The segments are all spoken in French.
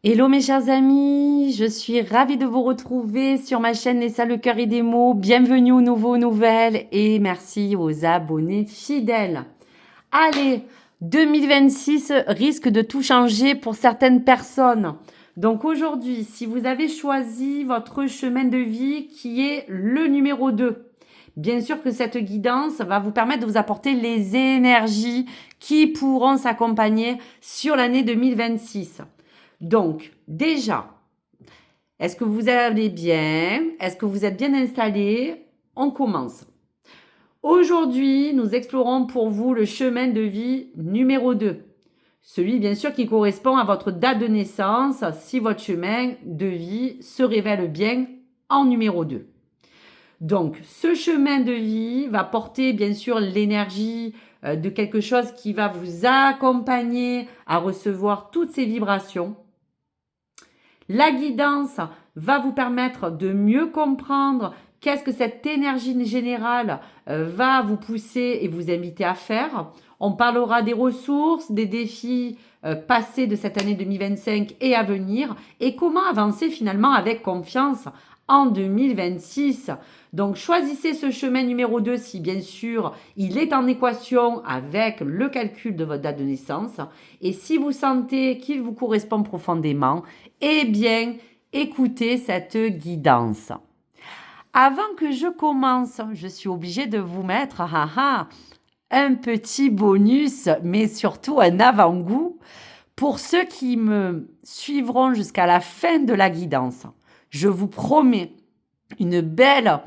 Hello mes chers amis, je suis ravie de vous retrouver sur ma chaîne Laissa le cœur et des mots. Bienvenue aux nouveaux nouvelles et merci aux abonnés fidèles. Allez, 2026 risque de tout changer pour certaines personnes. Donc aujourd'hui, si vous avez choisi votre chemin de vie qui est le numéro 2, bien sûr que cette guidance va vous permettre de vous apporter les énergies qui pourront s'accompagner sur l'année 2026. Donc, déjà, est-ce que vous allez bien? Est-ce que vous êtes bien installé? On commence. Aujourd'hui, nous explorons pour vous le chemin de vie numéro 2. Celui, bien sûr, qui correspond à votre date de naissance, si votre chemin de vie se révèle bien en numéro 2. Donc, ce chemin de vie va porter, bien sûr, l'énergie de quelque chose qui va vous accompagner à recevoir toutes ces vibrations. La guidance va vous permettre de mieux comprendre qu'est-ce que cette énergie générale va vous pousser et vous inviter à faire. On parlera des ressources, des défis passés de cette année 2025 et à venir et comment avancer finalement avec confiance en 2026. Donc choisissez ce chemin numéro 2 si bien sûr il est en équation avec le calcul de votre date de naissance et si vous sentez qu'il vous correspond profondément, eh bien écoutez cette guidance. Avant que je commence, je suis obligée de vous mettre un petit bonus, mais surtout un avant-goût pour ceux qui me suivront jusqu'à la fin de la guidance. Je vous promets une belle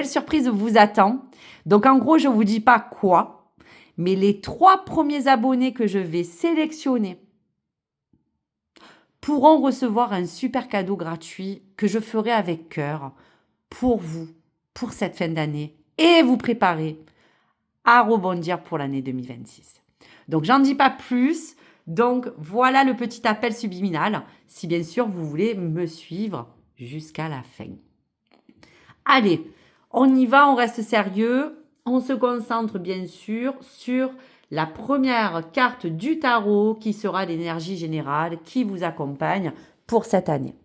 surprise vous attend. Donc en gros, je ne vous dis pas quoi, mais les 3 premiers abonnés que je vais sélectionner pourront recevoir un super cadeau gratuit que je ferai avec cœur pour vous, pour cette fin d'année, et vous préparer à rebondir pour l'année 2026. Donc, j'en dis pas plus. Donc, voilà le petit appel subliminal, si bien sûr vous voulez me suivre jusqu'à la fin. Allez, on y va, on reste sérieux. On se concentre bien sûr sur la première carte du tarot qui sera l'énergie générale qui vous accompagne pour cette année.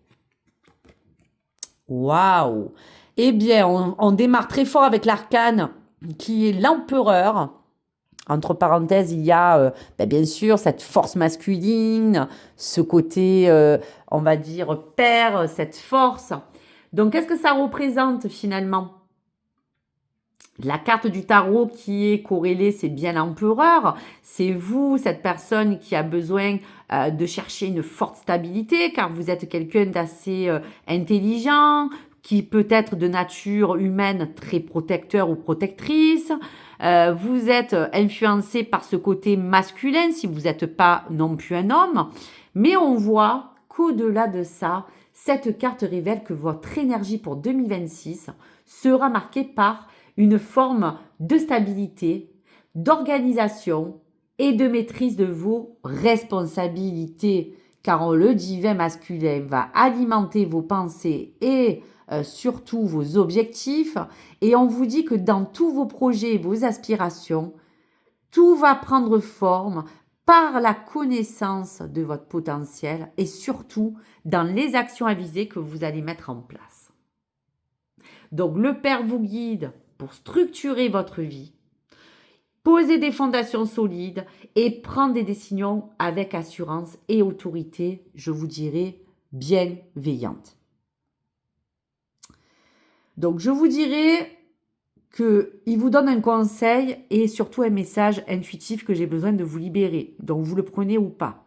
Waouh! Eh bien, on démarre très fort avec l'arcane qui est l'empereur. Entre parenthèses, il y a bien sûr cette force masculine, ce côté, on va dire, père, cette force. Donc, qu'est-ce que ça représente finalement? La carte du tarot qui est corrélée, c'est bien l'empereur. C'est vous, cette personne qui a besoin de chercher une forte stabilité, car vous êtes quelqu'un d'assez intelligent, qui peut être de nature humaine très protecteur ou protectrice. Vous êtes influencé par ce côté masculin, si vous n'êtes pas non plus un homme. Mais on voit qu'au-delà de ça, cette carte révèle que votre énergie pour 2026 sera marquée par une forme de stabilité, d'organisation et de maîtrise de vos responsabilités, car le divin masculin va alimenter vos pensées et surtout vos objectifs, et on vous dit que dans tous vos projets et vos aspirations, tout va prendre forme par la connaissance de votre potentiel et surtout dans les actions avisées que vous allez mettre en place. Donc le Père vous guide pour structurer votre vie, poser des fondations solides et prendre des décisions avec assurance et autorité, je vous dirais, bienveillante. Donc je vous dirais qu'il vous donne un conseil et surtout un message intuitif que j'ai besoin de vous libérer. Donc vous le prenez ou pas.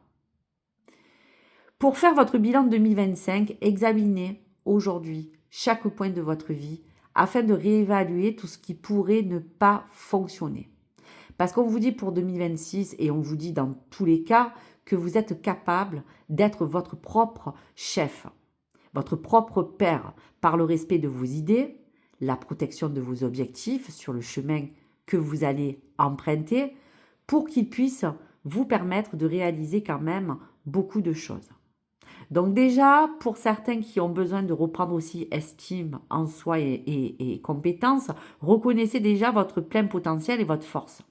Pour faire votre bilan de 2025, examinez aujourd'hui chaque point de votre vie afin de réévaluer tout ce qui pourrait ne pas fonctionner. Parce qu'on vous dit pour 2026 et on vous dit dans tous les cas que vous êtes capable d'être votre propre chef, votre propre père par le respect de vos idées, la protection de vos objectifs sur le chemin que vous allez emprunter pour qu'il puisse vous permettre de réaliser quand même beaucoup de choses. Donc déjà, pour certains qui ont besoin de reprendre aussi estime en soi et compétence, reconnaissez déjà votre plein potentiel et votre force.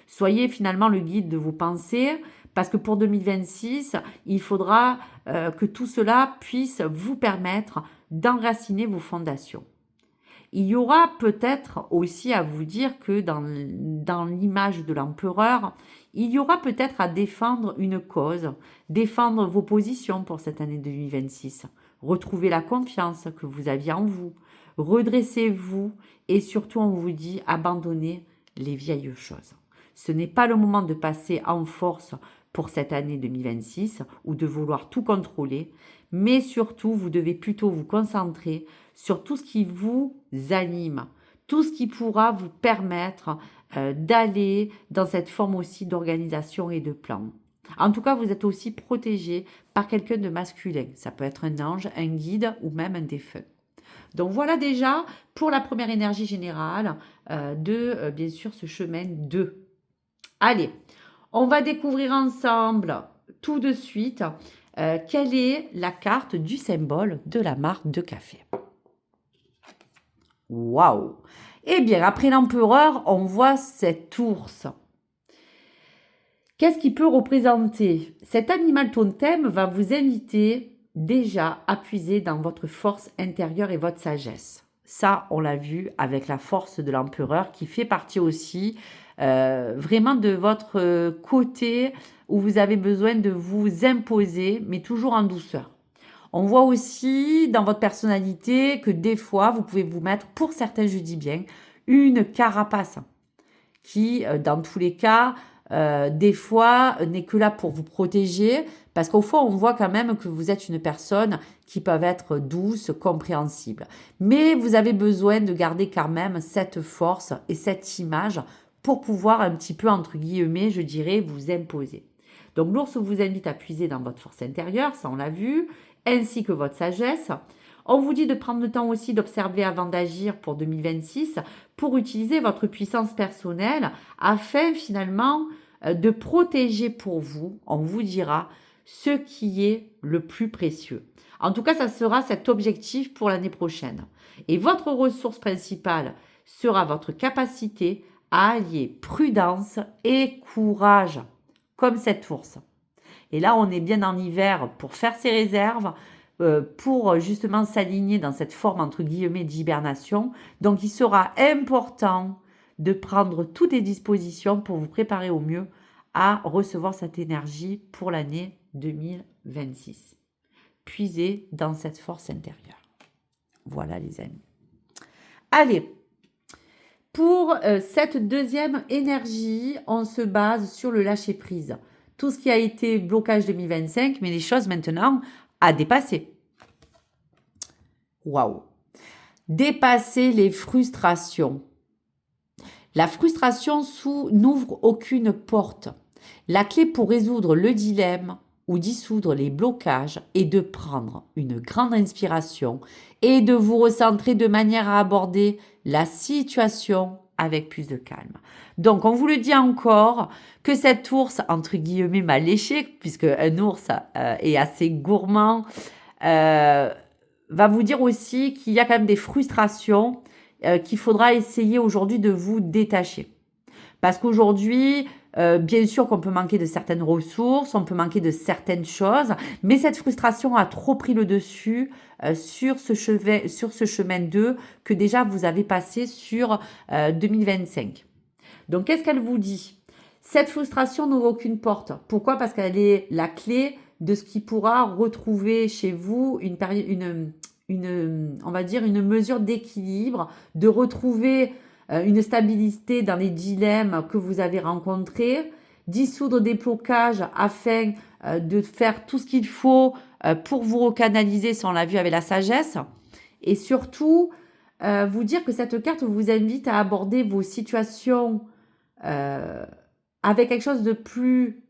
Soyez finalement le guide de vos pensées Parce que pour 2026, il faudra que tout cela puisse vous permettre d'enraciner vos fondations. Il y aura peut-être aussi à vous dire que dans l'image de l'empereur, il y aura peut-être à défendre une cause, défendre vos positions pour cette année 2026, retrouver la confiance que vous aviez en vous, redressez-vous et surtout on vous dit abandonnez les vieilles choses. Ce n'est pas le moment de passer en force pour cette année 2026 ou de vouloir tout contrôler, mais surtout vous devez plutôt vous concentrer sur tout ce qui vous anime, tout ce qui pourra vous permettre d'aller dans cette forme aussi d'organisation et de plan. En tout cas, vous êtes aussi protégé par quelqu'un de masculin. Ça peut être un ange, un guide ou même un défunt. Donc voilà déjà pour la première énergie générale de, bien sûr, ce chemin 2. Allez, on va découvrir ensemble tout de suite quelle est la carte du symbole de la marque de café. Waouh! Eh bien, après l'empereur, on voit cet ours. Qu'est-ce qu'il peut représenter? Cet animal totem va vous inviter déjà à puiser dans votre force intérieure et votre sagesse. Ça, on l'a vu avec la force de l'empereur qui fait partie aussi vraiment de votre côté où vous avez besoin de vous imposer, mais toujours en douceur. On voit aussi dans votre personnalité que des fois, vous pouvez vous mettre, pour certains, je dis bien, une carapace qui, dans tous les cas, des fois, n'est que là pour vous protéger, parce qu'au fond, on voit quand même que vous êtes une personne qui peut être douce, compréhensible. Mais vous avez besoin de garder quand même cette force et cette image pour pouvoir un petit peu, entre guillemets, je dirais, vous imposer. Donc l'ours vous invite à puiser dans votre force intérieure, ça on l'a vu, ainsi que votre sagesse. On vous dit de prendre le temps aussi d'observer avant d'agir pour 2026 pour utiliser votre puissance personnelle afin finalement de protéger pour vous, on vous dira, ce qui est le plus précieux. En tout cas, ça sera cet objectif pour l'année prochaine. Et votre ressource principale sera votre capacité à allier prudence et courage, comme cet ours. Et là, on est bien en hiver pour faire ses réserves, pour justement s'aligner dans cette forme entre guillemets d'hibernation. Donc, il sera important de prendre toutes les dispositions pour vous préparer au mieux à recevoir cette énergie pour l'année 2026. Puisez dans cette force intérieure. Voilà les amis. Allez, pour cette deuxième énergie, on se base sur le lâcher-prise. Tout ce qui a été blocage 2025, mais les choses maintenant à dépasser. Waouh! Dépasser les frustrations. La frustration n'ouvre aucune porte. La clé pour résoudre le dilemme ou dissoudre les blocages est de prendre une grande inspiration et de vous recentrer de manière à aborder la situation avec plus de calme. Donc, on vous le dit encore que cet ours, entre guillemets, m'a léché, puisque un ours est assez gourmand, va vous dire aussi qu'il y a quand même des frustrations qu'il faudra essayer aujourd'hui de vous détacher. Parce qu'aujourd'hui, bien sûr qu'on peut manquer de certaines ressources, on peut manquer de certaines choses, mais cette frustration a trop pris le dessus sur ce chemin 2 que déjà vous avez passé sur 2025. Donc, qu'est-ce qu'elle vous dit? Cette frustration n'ouvre aucune porte. Pourquoi? Parce qu'elle est la clé de ce qui pourra retrouver chez vous on va dire une mesure d'équilibre, de retrouver une stabilité dans les dilemmes que vous avez rencontrés, dissoudre des blocages afin de faire tout ce qu'il faut pour vous recanaliser, si on l'a vu avec la sagesse, et surtout vous dire que cette carte vous invite à aborder vos situations avec quelque chose de plus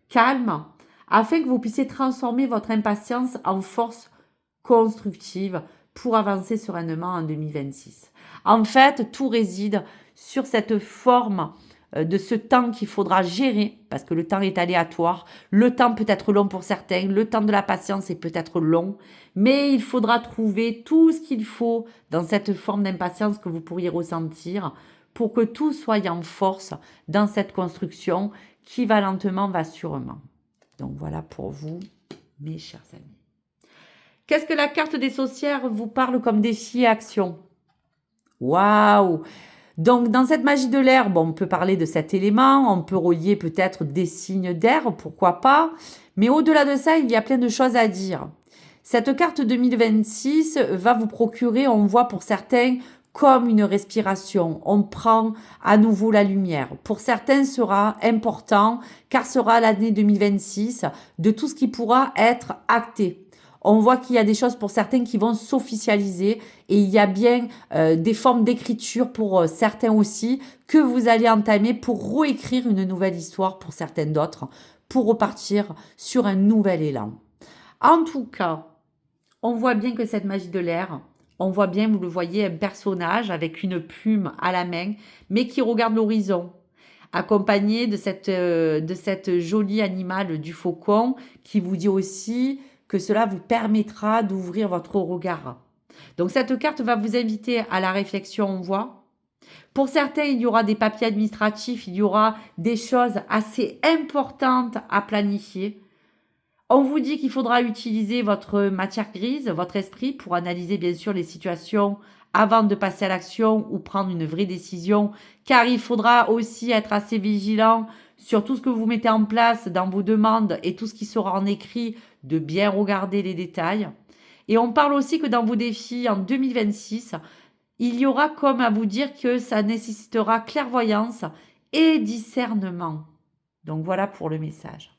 calme, afin que vous puissiez transformer votre impatience en force constructive pour avancer sereinement en 2026. En fait, tout réside sur cette forme de ce temps qu'il faudra gérer, parce que le temps est aléatoire, le temps peut être long pour certains, le temps de la patience est peut-être long, mais il faudra trouver tout ce qu'il faut dans cette forme d'impatience que vous pourriez ressentir pour que tout soit en force dans cette construction qui va lentement, va sûrement. Donc voilà pour vous, mes chers amis. Qu'est-ce que la carte des sorcières vous parle comme défi et action? Waouh! Donc, dans cette magie de l'air, bon, on peut parler de cet élément, on peut relier peut-être des signes d'air, pourquoi pas. Mais au-delà de ça, il y a plein de choses à dire. Cette carte 2026 va vous procurer, on voit pour certains, comme une respiration. On prend à nouveau la lumière. Pour certains, sera important, car sera l'année 2026 de tout ce qui pourra être acté. On voit qu'il y a des choses pour certains qui vont s'officialiser et il y a bien des formes d'écriture pour certains aussi que vous allez entamer pour réécrire une nouvelle histoire pour certains d'autres, pour repartir sur un nouvel élan. En tout cas, on voit bien que cette magie de l'air, on voit bien, vous le voyez, un personnage avec une plume à la main, mais qui regarde l'horizon, accompagné de cette jolie animale du faucon qui vous dit aussi que cela vous permettra d'ouvrir votre regard. Donc cette carte va vous inviter à la réflexion, on voit. Pour certains, il y aura des papiers administratifs, il y aura des choses assez importantes à planifier. On vous dit qu'il faudra utiliser votre matière grise, votre esprit, pour analyser bien sûr les situations avant de passer à l'action ou prendre une vraie décision, car il faudra aussi être assez vigilant sur tout ce que vous mettez en place dans vos demandes et tout ce qui sera en écrit, de bien regarder les détails. Et on parle aussi que dans vos défis en 2026, il y aura comme à vous dire que ça nécessitera clairvoyance et discernement. Donc voilà pour le message.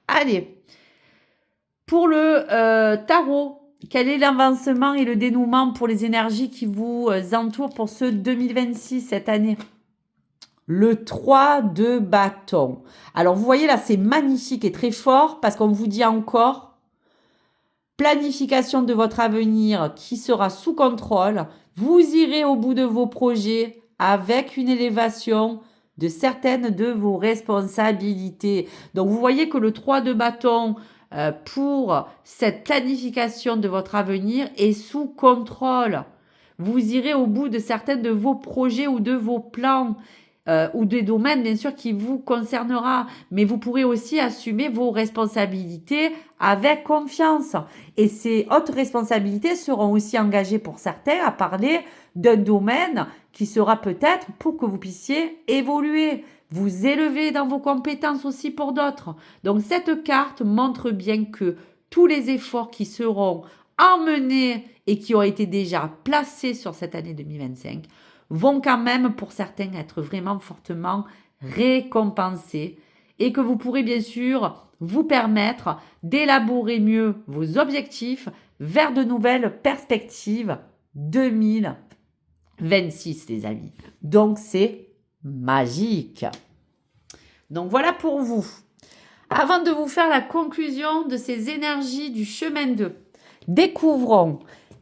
Allez, pour le tarot, quel est l'avancement et le dénouement pour les énergies qui vous entourent pour ce 2026, cette année? Le 3 de bâton. Alors, vous voyez là, c'est magnifique et très fort parce qu'on vous dit encore planification de votre avenir qui sera sous contrôle. Vous irez au bout de vos projets avec une élévation de certaines de vos responsabilités. Donc, vous voyez que le 3 de bâton pour cette planification de votre avenir est sous contrôle. Vous irez au bout de certains de vos projets ou de vos plans. Ou des domaines, bien sûr, qui vous concernera. Mais vous pourrez aussi assumer vos responsabilités avec confiance. Et ces hautes responsabilités seront aussi engagées pour certains à parler d'un domaine qui sera peut-être pour que vous puissiez évoluer, vous élever dans vos compétences aussi pour d'autres. Donc, cette carte montre bien que tous les efforts qui seront emmenés et qui ont été déjà placés sur cette année 2025 vont quand même pour certains être vraiment fortement récompensés et que vous pourrez bien sûr vous permettre d'élaborer mieux vos objectifs vers de nouvelles perspectives 2026, les amis. Donc, c'est magique. Donc, voilà pour vous. Avant de vous faire la conclusion de ces énergies du chemin 2, découvrons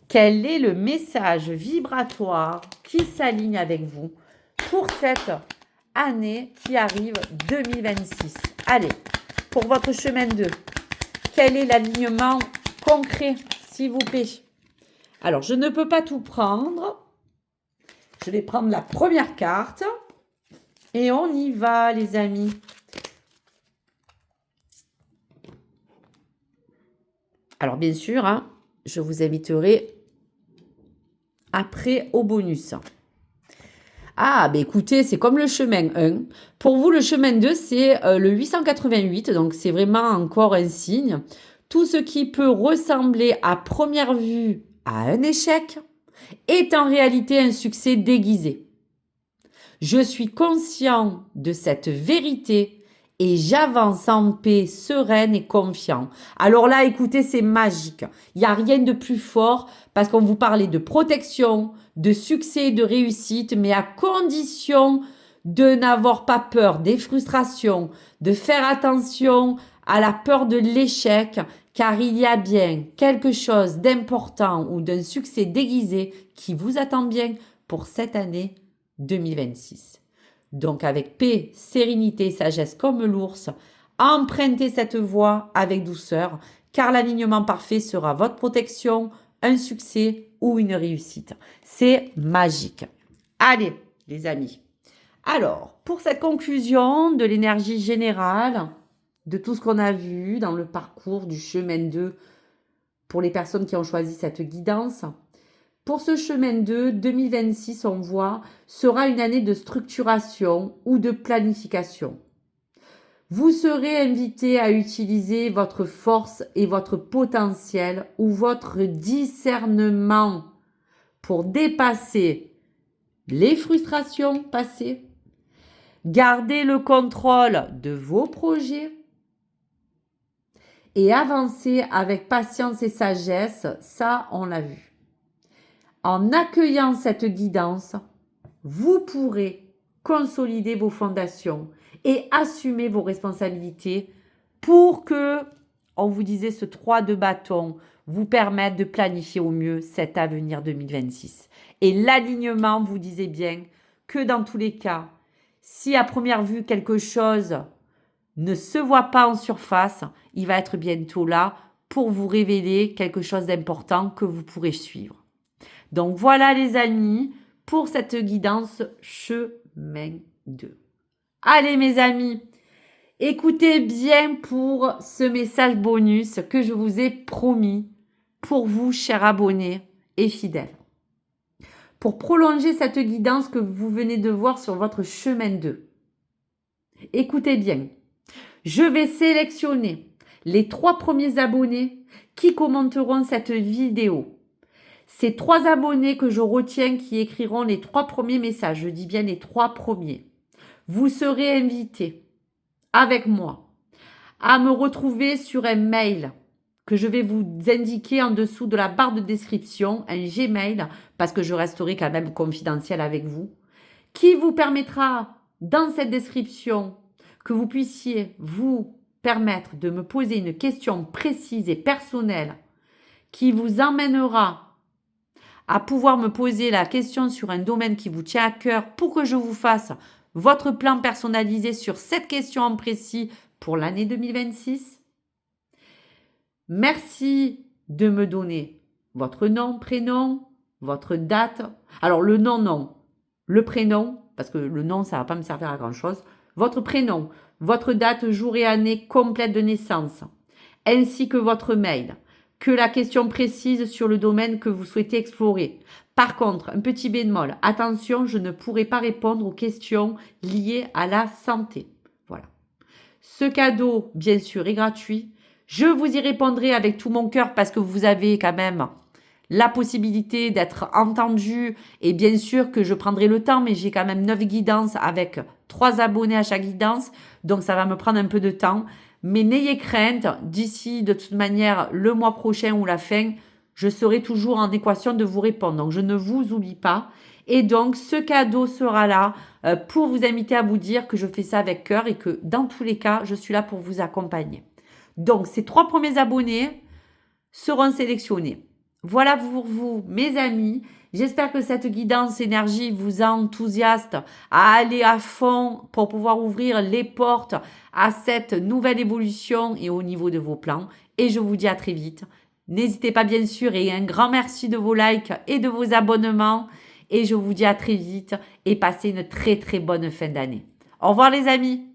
quel est le message vibratoire qui s'aligne avec vous pour cette année qui arrive 2026. Allez, pour votre chemin 2, quel est l'alignement concret, s'il vous plaît? Alors, je ne peux pas tout prendre. Je vais prendre la première carte. Et on y va, les amis. Alors, bien sûr, hein, je vous inviterai après au bonus. Ah, ben écoutez, c'est comme le chemin 1. Pour vous, le chemin 2, c'est le 888. Donc, c'est vraiment encore un signe. Tout ce qui peut ressembler à première vue à un échec est en réalité un succès déguisé. Je suis conscient de cette vérité et j'avance en paix, sereine et confiant. Alors là, écoutez, c'est magique. Il n'y a rien de plus fort parce qu'on vous parlait de protection, de succès et de réussite, mais à condition de n'avoir pas peur des frustrations, de faire attention à la peur de l'échec, car il y a bien quelque chose d'important ou d'un succès déguisé qui vous attend bien pour cette année 2026. Donc avec paix, sérénité et sagesse comme l'ours, empruntez cette voie avec douceur, car l'alignement parfait sera votre protection, un succès ou une réussite. C'est magique. Allez, les amis. Alors, pour cette conclusion de l'énergie générale, de tout ce qu'on a vu dans le parcours du chemin 2 pour les personnes qui ont choisi cette guidance, pour ce chemin 2, 2026, on voit, sera une année de structuration ou de planification. Vous serez invité à utiliser votre force et votre potentiel ou votre discernement pour dépasser les frustrations passées, garder le contrôle de vos projets et avancer avec patience et sagesse, ça on l'a vu. En accueillant cette guidance, vous pourrez consolider vos fondations et assumer vos responsabilités pour que, on vous disait, ce 3 de bâton vous permette de planifier au mieux cet avenir 2026. Et l'alignement vous disait bien que dans tous les cas, si à première vue quelque chose ne se voit pas en surface, il va être bientôt là pour vous révéler quelque chose d'important que vous pourrez suivre. Donc voilà les amis, pour cette guidance chemin 2. Allez mes amis, écoutez bien pour ce message bonus que je vous ai promis pour vous, chers abonnés et fidèles. Pour prolonger cette guidance que vous venez de voir sur votre chemin 2. Écoutez bien, je vais sélectionner les 3 premiers abonnés qui commenteront cette vidéo. Ces 3 abonnés que je retiens qui écriront les 3 premiers messages, je dis bien les 3 premiers, vous serez invités avec moi à me retrouver sur un mail que je vais vous indiquer en dessous de la barre de description, un Gmail, parce que je resterai quand même confidentielle avec vous, qui vous permettra dans cette description que vous puissiez vous permettre de me poser une question précise et personnelle qui vous emmènera à pouvoir me poser la question sur un domaine qui vous tient à cœur pour que je vous fasse votre plan personnalisé sur cette question en précis pour l'année 2026. Merci de me donner votre nom, prénom, votre date. Alors le nom, non. Le prénom, parce que le nom, ça ne va pas me servir à grand-chose. Votre prénom, votre date, jour et année complète de naissance, ainsi que votre mail. Que la question précise sur le domaine que vous souhaitez explorer. Par contre, un petit bémol, attention, je ne pourrai pas répondre aux questions liées à la santé. Voilà. Ce cadeau, bien sûr, est gratuit. Je vous y répondrai avec tout mon cœur parce que vous avez quand même la possibilité d'être entendu et bien sûr que je prendrai le temps, mais j'ai quand même 9 guidances avec 3 abonnés à chaque guidance, donc ça va me prendre un peu de temps. Mais n'ayez crainte, d'ici de toute manière le mois prochain ou la fin, je serai toujours en équation de vous répondre. Donc je ne vous oublie pas. Et donc ce cadeau sera là pour vous inviter à vous dire que je fais ça avec cœur et que dans tous les cas, je suis là pour vous accompagner. Donc ces 3 premiers abonnés seront sélectionnés. Voilà pour vous, mes amis. J'espère que cette guidance énergie vous enthousiaste à aller à fond pour pouvoir ouvrir les portes à cette nouvelle évolution et au niveau de vos plans. Et je vous dis à très vite. N'hésitez pas bien sûr et un grand merci de vos likes et de vos abonnements. Et je vous dis à très vite et passez une très très bonne fin d'année. Au revoir les amis.